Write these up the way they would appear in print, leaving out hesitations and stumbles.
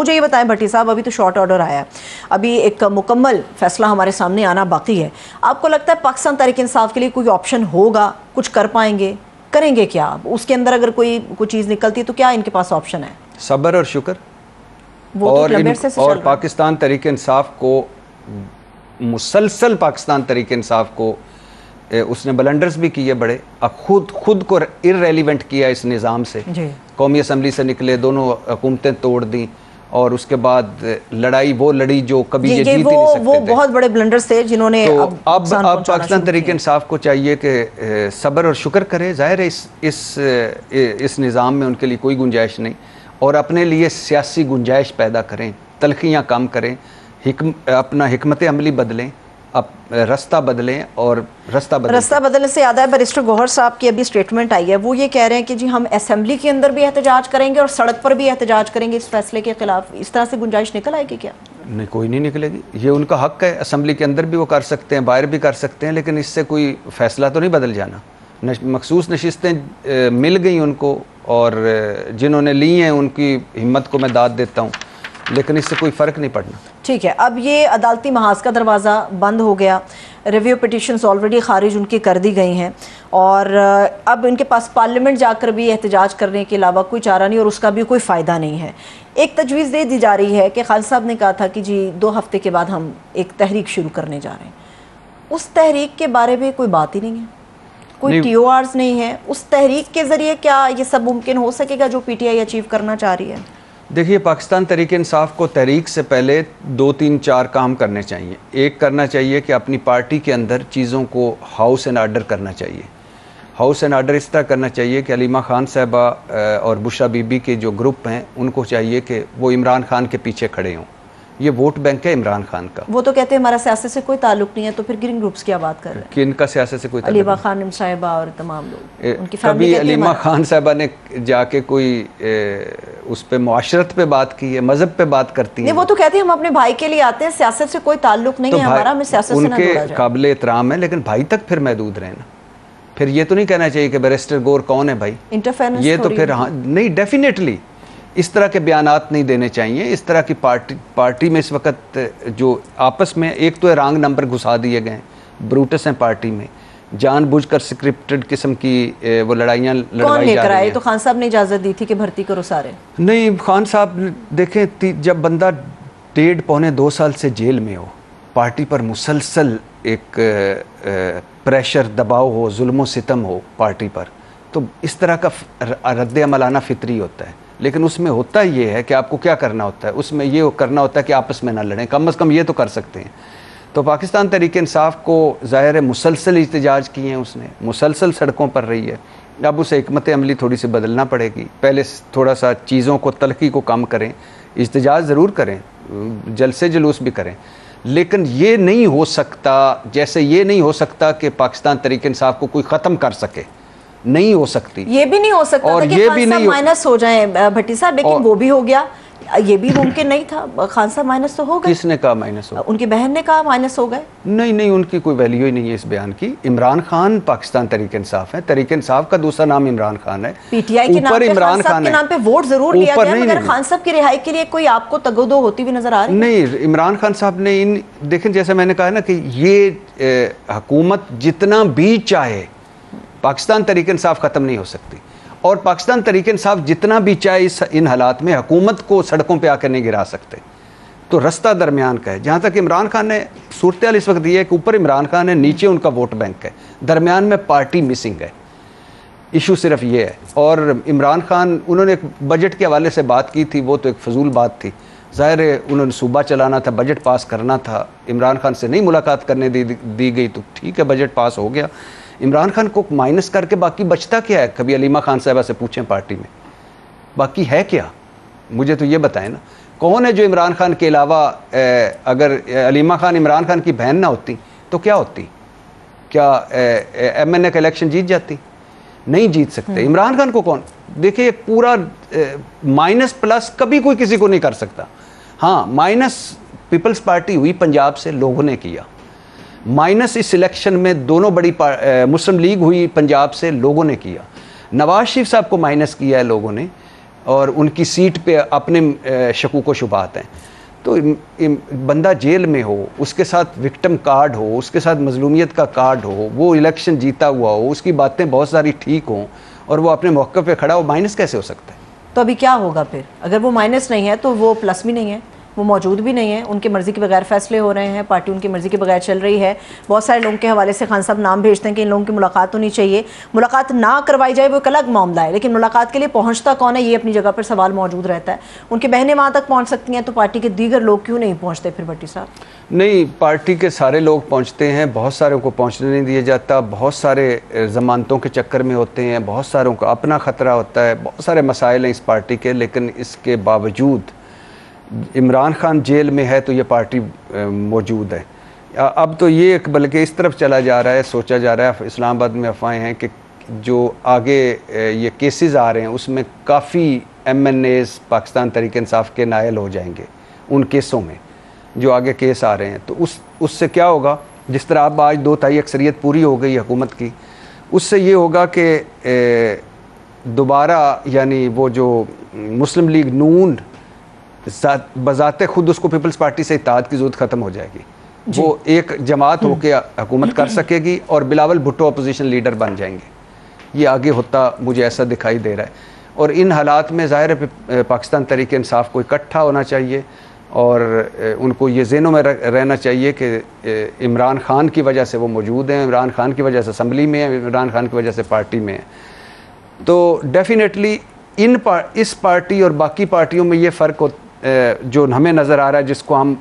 مجھے یہ بتائیں بھٹی صاحب، ابھی تو شارٹ آرڈر آیا ہے، ابھی ایک مکمل فیصلہ ہمارے سامنے آنا باقی ہے. آپ کو لگتا ہے پاکستان تحریک انصاف کے لیے کوئی آپشن ہوگا؟ کچھ کر پائیں گے؟ کریں گے کیا؟ اس کے اندر اگر کوئی چیز نکلتی ہے تو کیا ان کے پاس آپشن ہے؟ صبر اور شکر. اور پاکستان تحریک انصاف کو مسلسل پاکستان تحریک انصاف کو اس نے بلنڈرز بھی کیے بڑے، خود کو ارریلیونٹ کیا اس نظام سے. قومی اسمبلی سے نکلے، دونوں حکومتیں توڑ دیں، اور اس کے بعد لڑائی وہ لڑی جو کبھی یہ جیت ہی نہیں سکتے تھے. وہ بہت بڑے بلنڈرز تھے جنہوں نے اب پاکستان تحریک انصاف کو چاہیے کہ صبر اور شکر کرے. ظاہر ہے اس نظام میں ان کے لیے کوئی گنجائش نہیں، اور اپنے لیے سیاسی گنجائش پیدا کریں، تلخیاں کم کریں، اپنا حکمت عملی بدلیں، رستہ بدلیں. اور رستہ بدلنے سے یاد ہے بیرسٹر گوہر صاحب کی ابھی سٹیٹمنٹ آئی ہے، وہ یہ کہہ رہے ہیں کہ جی ہم اسمبلی کے اندر بھی احتجاج کریں گے اور سڑک پر بھی احتجاج کریں گے اس فیصلے کے خلاف. اس طرح سے گنجائش نکل آئے گی کیا؟ نہیں، کوئی نہیں نکلے گی. یہ ان کا حق ہے، اسمبلی کے اندر بھی وہ کر سکتے ہیں، باہر بھی کر سکتے ہیں، لیکن اس سے کوئی فیصلہ تو نہیں بدل جانا. مخصوص نشستیں مل گئیں ان کو، اور جنہوں نے لی ہیں ان کی ہمت کو میں داد دیتا ہوں، لیکن اس سے کوئی فرق نہیں پڑنا. ٹھیک ہے، اب یہ عدالتی محاذ کا دروازہ بند ہو گیا، ریویو پٹیشنز آلریڈی خارج ان کی کر دی گئی ہیں، اور اب ان کے پاس پارلیمنٹ جا کر بھی احتجاج کرنے کے علاوہ کوئی چارہ نہیں، اور اس کا بھی کوئی فائدہ نہیں ہے. ایک تجویز دے دی جا رہی ہے کہ خالد صاحب نے کہا تھا کہ جی 2 ہفتے کے بعد ہم ایک تحریک شروع کرنے جا رہے ہیں. اس تحریک کے بارے میں کوئی بات ہی نہیں ہے، کوئی ٹی او آرز نہیں ہے. اس تحریک کے ذریعے کیا یہ سب ممکن ہو سکے گا جو پی ٹی آئی اچیو کرنا چاہ رہی ہے؟ دیکھیے، پاکستان تحریک انصاف کو تحریک سے پہلے 2 3 4 کام کرنے چاہیے. ایک کرنا چاہیے کہ اپنی پارٹی کے اندر چیزوں کو ہاؤس اینڈ آرڈر کرنا چاہیے. ہاؤس اینڈ آرڈر اس طرح کرنا چاہیے کہ علیمہ خان صاحبہ اور بشرا بی بی کے جو گروپ ہیں ان کو چاہیے کہ وہ عمران خان کے پیچھے کھڑے ہوں. یہ ووٹ بینک ہے عمران خان کا. وہ تو کہتے ہیں ہمارا سیاست سے کوئی تعلق نہیں ہے، تو پھر گرین گروپس کیا بات کر رہے ہیں؟ کہ ان کا سیاست سے کوئی تعلق علیمہ خان صاحبہ اور تمام لوگ ان کی فیملی. کبھی علیمہ خان صاحبہ نے جا کے کوئی اس پہ معاشرت پہ بات کی ہے، مذہب پہ بات کرتی ہیں. وہ تو کہتے ہیں ہم اپنے بھائی کے لیے آتے ہیں، سیاست سے کوئی تعلق نہیں ہے ہمارا، ہمیں سیاست سے نہ جوڑا جائے. ان کے قابل احترام ہے، لیکن بھائی تک پھر محدود رہے نا. پھر یہ تو نہیں کہنا چاہیے کہ بیرسٹر گور کون ہے بھائی، یہ تو پھر نہیں. ڈیفینیٹلی اس طرح کے بیانات نہیں دینے چاہیے. اس طرح کی پارٹی میں اس وقت جو آپس میں ایک تو رانگ نمبر گھسا دیے گئے ہیں، بروٹس ہیں پارٹی میں، جان بوجھ کر سکرپٹڈ قسم کی وہ لڑائیاں لڑوائی جا رہی ہیں. تو خان صاحب نے اجازت دی تھی کہ بھرتی کرو سارے؟ نہیں، خان صاحب دیکھیں، جب بندہ 1.5-2 سال سے جیل میں ہو، پارٹی پر مسلسل ایک پریشر، دباؤ ہو، ظلم و ستم ہو پارٹی پر، تو اس طرح کا رد عمل آنا فطری ہوتا ہے. لیکن اس میں ہوتا یہ ہے کہ آپ کو کیا کرنا ہوتا ہے، اس میں یہ کرنا ہوتا ہے کہ آپس میں نہ لڑیں، کم از کم یہ تو کر سکتے ہیں. تو پاکستان تحریک انصاف کو ظاہر ہے مسلسل احتجاج کیے ہیں، اس نے مسلسل سڑکوں پر رہی ہے. اب اسے حکمت عملی تھوڑی سی بدلنا پڑے گی. پہلے تھوڑا سا چیزوں کو، تلخی کو کم کریں، احتجاج ضرور کریں، جلسے جلوس بھی کریں، لیکن یہ نہیں ہو سکتا، جیسے یہ نہیں ہو سکتا کہ پاکستان تحریک انصاف کو کوئی ختم کر سکے. نہیں ہو سکتی. یہ بھی نہیں ہو سکتا اور کہ خان صاحب مائنس ہو جائیں بھٹی صاحب، لیکن وہ بھی ہو گیا. یہ بھی ممکن نہیں تھا. خان صاحب مائنس تو ہو گئے. کس نے کہا مائنس ہو؟ ان کی بہن نے کہا مائنس ہو گئے. نہیں، ان کی کوئی ویلیو ہی نہیں ہے اس بیان کی. عمران خان پاکستان تحریک انصاف ہے، تحریک انصاف کا دوسرا نام عمران خان ہے. پی ٹی آئی کے نام پہ خان صاحب کے نام پہ ووٹ ضرور لیا گیا، مگر خان صاحب کی رہائی کے لیے کوئی آپ کو تگودو ہوتی بھی نظر آ رہی ہے؟ نہیں، عمران خان صاحب نے دیکھیں، جیسے میں نے کہا نا کہ یہ حکومت جتنا بھی چاہے پاکستان تحریک انصاف ختم نہیں ہو سکتی، اور پاکستان تحریک انصاف جتنا بھی چاہے ان حالات میں حکومت کو سڑکوں پہ آ کے نہیں گرا سکتے. تو رستہ درمیان کا ہے. جہاں تک عمران خان نے صورتحال اس وقت یہ ہے کہ اوپر عمران خان ہے، نیچے ان کا ووٹ بینک ہے، درمیان میں پارٹی مسنگ ہے. ایشو صرف یہ ہے. اور عمران خان، انہوں نے ایک بجٹ کے حوالے سے بات کی تھی، وہ تو ایک فضول بات تھی. ظاہر ہے انہوں نے صوبہ چلانا تھا، بجٹ پاس کرنا تھا. عمران خان سے نہیں ملاقات کرنے دی گئی، تو ٹھیک ہے، بجٹ پاس ہو گیا. عمران خان کو مائنس کر کے باقی بچتا کیا ہے؟ کبھی علیمہ خان صاحبہ سے پوچھیں پارٹی میں باقی ہے کیا؟ مجھے تو یہ بتائیں نا، کون ہے جو عمران خان کے علاوہ، اگر علیمہ خان عمران خان کی بہن نہ ہوتی تو کیا ہوتی؟ کیا ایم این اے کا الیکشن جیت جاتی؟ نہیں جیت سکتے. عمران خان کو کون؟ دیکھیں، پورا مائنس پلس کبھی کوئی کسی کو نہیں کر سکتا. ہاں، مائنس پیپلز پارٹی ہوئی پنجاب سے، لوگوں نے کیا. مائنس اس الیکشن میں دونوں بڑی مسلم لیگ ہوئی پنجاب سے، لوگوں نے کیا. نواز شریف صاحب کو مائنس کیا ہے لوگوں نے، اور ان کی سیٹ پہ اپنے شکوک و شبہات ہیں. تو بندہ جیل میں ہو, اس کے ساتھ وکٹم کارڈ ہو, اس کے ساتھ مظلومیت کا کارڈ ہو, وہ الیکشن جیتا ہوا ہو, اس کی باتیں بہت ساری ٹھیک ہوں, اور وہ اپنے موقع پہ کھڑا ہو, مائنس کیسے ہو سکتا ہے؟ تو ابھی کیا ہوگا پھر؟ اگر وہ مائنس نہیں ہے تو وہ پلس بھی نہیں ہے, وہ موجود بھی نہیں ہے, ان کے مرضی کے بغیر فیصلے ہو رہے ہیں, پارٹی ان کی مرضی کے بغیر چل رہی ہے. بہت سارے لوگوں کے حوالے سے خان صاحب نام بھیجتے ہیں کہ ان لوگوں کی ملاقات ہونی چاہیے. ملاقات نہ کروائی جائے وہ ایک الگ معاملہ ہے, لیکن ملاقات کے لیے پہنچتا کون ہے, یہ اپنی جگہ پر سوال موجود رہتا ہے. ان کی بہنیں وہاں تک پہنچ سکتی ہیں, تو پارٹی کے دیگر لوگ کیوں نہیں پہنچتے پھر بھٹی صاحب؟ نہیں, پارٹی کے سارے لوگ پہنچتے ہیں, بہت ساروں کو پہنچنے نہیں دیا جاتا, بہت سارے ضمانتوں کے چکر میں ہوتے ہیں, بہت ساروں کا اپنا خطرہ ہوتا ہے, بہت سارے مسائل ہیں اس پارٹی کے. لیکن اس کے باوجود عمران خان جیل میں ہے تو یہ پارٹی موجود ہے. اب تو یہ بلکہ اس طرف چلا جا رہا ہے, سوچا جا رہا ہے, اسلام آباد میں افواہیں ہیں کہ جو آگے یہ کیسز آ رہے ہیں اس میں کافی M N as Pakistan Tehreek Insaf کے نائل ہو جائیں گے ان کیسوں میں, جو آگے کیس آ رہے ہیں. تو اس سے کیا ہوگا, جس طرح اب آج 2/3 اکثریت پوری ہو گئی حکومت کی, اس سے یہ ہوگا کہ دوبارہ یعنی وہ جو مسلم لیگ نون بذات خود اس کو پیپلز پارٹی سے اتحاد کی ضرورت ختم ہو جائے گی, وہ ایک جماعت ہو کے حکومت کر سکے گی, اور بلاول بھٹو اپوزیشن لیڈر بن جائیں گے. یہ آگے ہوتا مجھے ایسا دکھائی دے رہا ہے. اور ان حالات میں ظاہر ہے پاکستان تحریک انصاف کو اکٹھا ہونا چاہیے, اور ان کو یہ ذہنوں میں رہنا چاہیے کہ عمران خان کی وجہ سے وہ موجود ہیں, عمران خان کی وجہ سے اسمبلی میں ہیں, عمران خان کی وجہ سے پارٹی میں ہیں. تو ڈیفینیٹلی اس پارٹی اور باقی پارٹیوں میں یہ فرق جو ہمیں نظر آ رہا ہے, جس کو ہم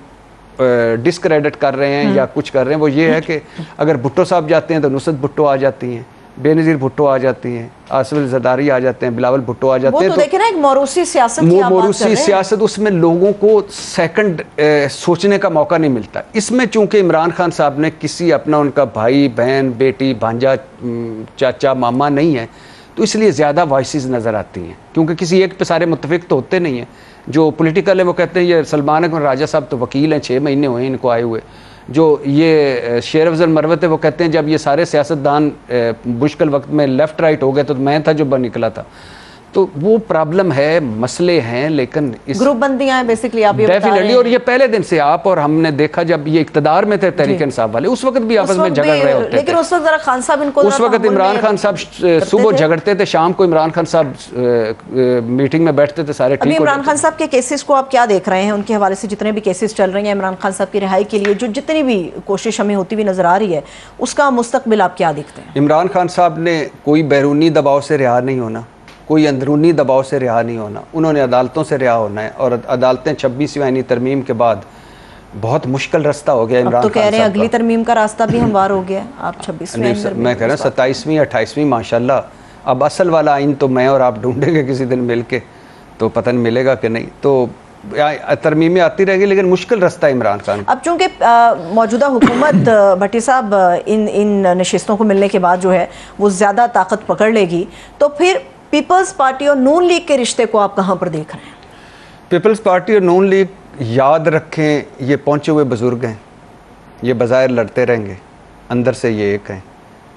ڈسکریڈٹ کر رہے ہیں یا کچھ کر رہے ہیں, وہ یہ ہے کہ اگر بھٹو صاحب جاتے ہیں تو نصرت بھٹو آ جاتی ہیں, بے نظیر بھٹو آ جاتی ہیں, آصف الزرداری آ جاتے ہیں, بلاول بھٹو آ جاتے ہیں. وہ تو دیکھیں نا ایک موروثی سیاست کی آپ بات کر رہے ہیں. موروثی سیاست, اس میں لوگوں کو سیکنڈ سوچنے کا موقع نہیں ملتا. اس میں چونکہ عمران خان صاحب نے کسی اپنا ان کا بھائی بہن بیٹی بھانجا چاچا ماما نہیں ہے, تو اس لیے زیادہ وائسز نظر آتی ہیں, کیونکہ کسی ایک پہ سارے متفق تو ہوتے نہیں ہیں. جو پولیٹیکل ہے وہ کہتے ہیں یہ سلمان اکمل راجہ صاحب تو وکیل ہیں, 6 مہینے ہوئے ان کو آئے ہوئے. جو یہ شیر افضل مروت ہے وہ کہتے ہیں جب یہ سارے سیاستدان مشکل وقت میں لیفٹ رائٹ ہو گئے تو میں تھا جو بن نکلا تھا. تو وہ پرابلم ہے, مسئلے ہیں, لیکن گروپ بندیاں ہیں بیسیکلی آپ یہ بتا رہے ہیں. اور یہ پہلے دن سے آپ اور ہم نے دیکھا جب یہ اقتدار میں تھے تحریک انصاف والے, اس وقت بھی آپس میں جھگڑ رہے ہوتے تھے. لیکن اس وقت ذرا خان صاحب ان کو اس وقت عمران خان صاحب صبح جھگڑتے تھے, شام کو عمران خان صاحب میٹنگ میں بیٹھتے تھے, سارے ٹھیک ابھی عمران خان صاحب کے کیسز کو آپ کیا دیکھ رہے ہیں؟ ان کے حوالے سے جتنے بھی کیسز چل رہے ہیں عمران خان صاحب کی رہائی کے لیے جو جتنی بھی کوشش ہمیں ہوتی ہوئی نظر آ رہی ہے, اس کا مستقبل آپ کیا دیکھتے ہیں؟ عمران خان صاحب نے کوئی بیرونی دباؤ سے رہا نہیں ہونا, کوئی اندرونی دباؤ سے رہا نہیں ہونا. انہوں نے عدالتوں سے رہا ہونا ہے, اور عدالتیں 26ویں آئینی ترمیم کے بعد بہت مشکل رستہ ہو گیا عمران خان صاحب کا. اب تو کہہ رہے ہیں اگلی ترمیم کا راستہ بھی ہموار ہو گیا. آپ 26ویں آئین ترمیم, میں کہہ رہا ہوں 27ویں 28ویں ماشاءاللہ. اب اصل والا آئین تو میں اور آپ ڈھونڈیں گے کسی دن مل کے, تو پتہ نہیں ملے گا کہ نہیں. تو ترمیمیں آتی رہے گی, لیکن مشکل رستہ ہے عمران خان. اب چونکہ موجودہ حکومت بھٹی صاحب ان نشستوں کو ملنے کے بعد جو ہے وہ زیادہ طاقت پکڑ لے گی, تو پھر پیپلز پارٹی اور نون لیگ کے رشتے کو آپ کہاں پر دیکھ رہے ہیں؟ پیپلز پارٹی اور نون لیگ یاد رکھیں یہ پہنچے ہوئے بزرگ ہیں, یہ بظاہر لڑتے رہیں گے, اندر سے یہ ایک ہیں,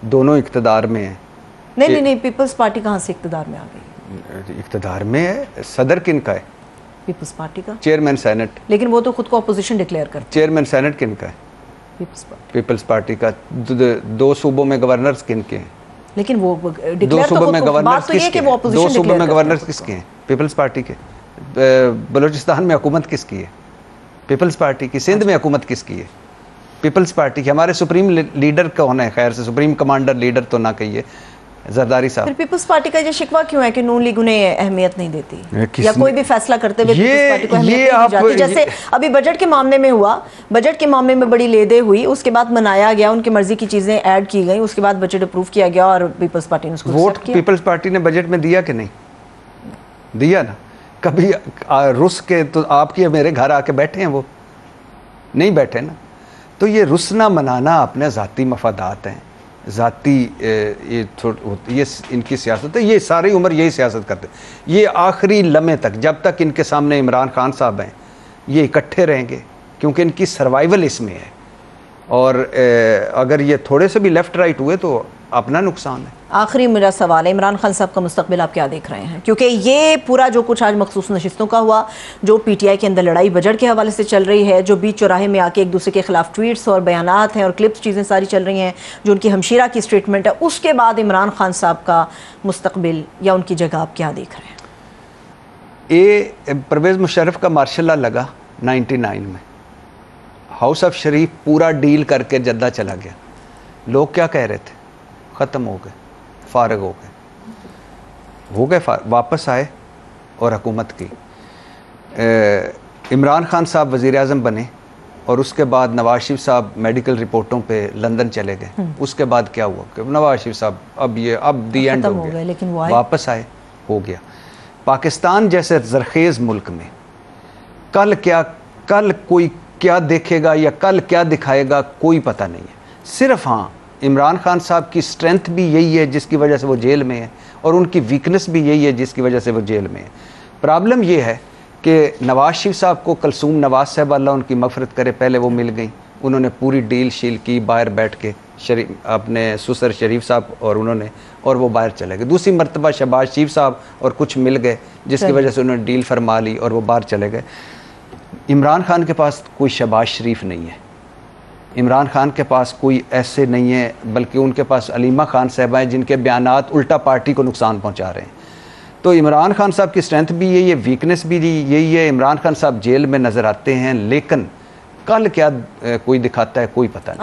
دونوں اقتدار میں ہیں. نہیں, پیپلز پارٹی کہاں سے اقتدار میں آ گئی؟ اقتدار میں ہے, صدر کن کا ہے؟ پیپلز پارٹی کا. Chairman senate. لیکن وہ تو خود کو اپوزیشن ڈکلیئر کرتے ہیں. چیئرمین سینٹ کن کا ہے؟ پیپلز پارٹی کا. 2 صوبوں میں گورنرز کن کے ہیں؟ لیکن وہ 2 صوبوں میں گورنرز کس کے ہیں؟ 2 صوبوں میں گورنرز کس کے ہیں؟ پیپلز پارٹی کے. بلوچستان میں حکومت کس کی ہے؟ پیپلز پارٹی کی. سندھ میں حکومت کس کی ہے؟ پیپلز پارٹی کی. ہمارے سپریم لیڈر کون ہے؟ خیر سے سپریم کمانڈر لیڈر تو نہ کہیے, زرداری صاحب. پھر پیپلز پارٹی کا یہ شکوہ کیوں ہے کہ نون لیگ انہیں اہمیت نہیں دیتی, یا کوئی بھی فیصلہ کرتے ہوئے پیپلز پارٹی کو اہمیت نہیں دی جاتی؟ جیسے ابھی بجٹ کے معاملے میں ہوا, بجٹ کے معاملے میں بڑی لیدے ہوئی, اس کے بعد منایا گیا, ان کی مرضی کی چیزیں ایڈ کی گئیں, اس کے بعد بجٹ اپروو کیا گیا اور پیپلز پارٹی نے اس کو ووٹ پیپلز پارٹی نے بجٹ میں دیا کہ نہیں دیا؟ نا کبھی رس کے تو آپ کی میرے گھر آ کے بیٹھے ہیں, وہ نہیں بیٹھے نا. تو یہ رسنا منانا اپنے ذاتی مفادات ہیں, ذاتی یہ ان کی سیاست ہے. یہ ساری عمر یہی سیاست کرتے ہیں. یہ آخری لمحے تک, جب تک ان کے سامنے عمران خان صاحب ہیں, یہ اکٹھے رہیں گے, کیونکہ ان کی سروائیول اس میں ہے. اور اگر یہ تھوڑے سے بھی لیفٹ رائٹ ہوئے تو اپنا نقصان ہے۔ آخری میرا سوال ہے، عمران خان صاحب کا مستقبل آپ کیا دیکھ رہے ہیں؟ کیونکہ یہ پورا جو کچھ آج مخصوص نشستوں کا ہوا، جو پی ٹی آئی کے اندر لڑائی بجٹ کے حوالے سے چل رہی ہے، جو بیچ چوراہے میں آ کے ایک دوسرے کے خلاف ٹویٹس اور بیانات ہیں اور کلپس چیزیں ساری چل رہی ہیں، جو ان کی ہمشیرہ کی اسٹیٹمنٹ ہے، اس کے بعد عمران خان صاحب کا مستقبل یا ان کی جگہ آپ کیا دیکھ رہے ہیں؟ پرویز مشرف کا مارشل لا لگا 99 میں، ہاؤس آف شریف پورا ڈیل کر کے جدہ چلا گیا، لوگ کیا کہہ رہے تھے؟ ختم ہو گئے، فارغ ہو گئے، واپس آئے اور حکومت کی۔ عمران خان صاحب وزیر اعظم بنے اور اس کے بعد نواز شریف صاحب میڈیکل رپورٹوں پہ لندن چلے گئے۔ اس کے بعد کیا ہوا کہ نواز شریف صاحب اب دی اینڈ ہو گیا، لیکن وہ واپس آئے، ہو گیا۔ پاکستان جیسے زرخیز ملک میں کل کوئی کیا دیکھے گا یا کل کیا دکھائے گا کوئی پتہ نہیں ہے۔ صرف ہاں عمران خان صاحب کی اسٹرینتھ بھی یہی ہے جس کی وجہ سے وہ جیل میں ہے، اور ان کی ویکنس بھی یہی ہے جس کی وجہ سے وہ جیل میں ہے۔ پرابلم یہ ہے کہ نواز شریف صاحب کو کلثوم نواز صاحب اللہ ان کی مغفرت کرے پہلے وہ مل گئیں، انہوں نے پوری ڈیل شیل کی باہر بیٹھ کے، اپنے سسر شریف صاحب اور انہوں نے، اور وہ باہر چلے گئے۔ دوسری مرتبہ شہباز شریف صاحب اور کچھ مل گئے جس کی وجہ سے انہوں نے ڈیل فرما لی اور وہ باہر چلے گئے۔ عمران خان کے پاس کوئی شہباز شریف نہیں ہے، عمران خان کے پاس کوئی ایسے نہیں ہے، بلکہ ان کے پاس علیمہ خان صاحبہ ہیں جن کے بیانات الٹا پارٹی کو نقصان پہنچا رہے ہیں۔ تو عمران خان صاحب کی اسٹرینتھ بھی یہی ہے، ویکنس بھی یہی ہے۔ عمران خان صاحب جیل میں نظر آتے ہیں، لیکن کل کیا کوئی دکھاتا ہے کوئی پتہ نہیں۔